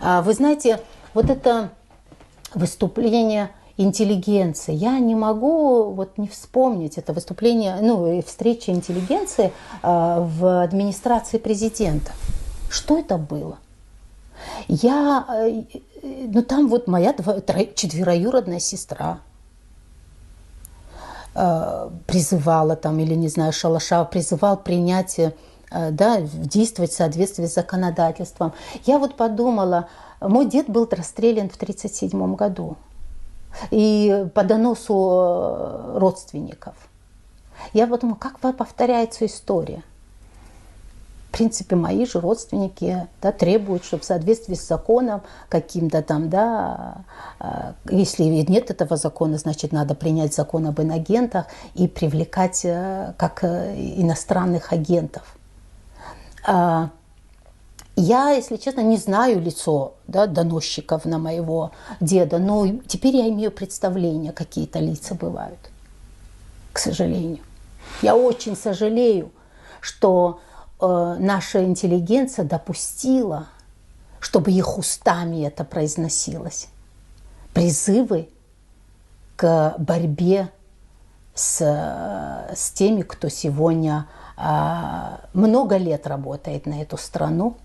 Вы знаете, вот это выступление интеллигенции, я не могу вот не вспомнить это выступление, и встреча интеллигенции в администрации президента. Что это было? Там вот моя четвероюродная сестра призывала там, или не знаю, Шалашов призывал принять, действовать в соответствии с законодательством. Я вот подумала, мой дед был расстрелян в 1937 году и по доносу родственников. Я подумала, как повторяется история. В принципе, мои же родственники требуют, чтобы в соответствии с законом каким-то там, если нет этого закона, значит, надо принять закон об инагентах и привлекать как иностранных агентов. Я, если честно, не знаю лицо доносчиков на моего деда, но теперь я имею представление, какие-то лица бывают, к сожалению. Я очень сожалею, что наша интеллигенция допустила, чтобы их устами это произносилось. Призывы к борьбе с теми, кто сегодня много лет работает на эту страну,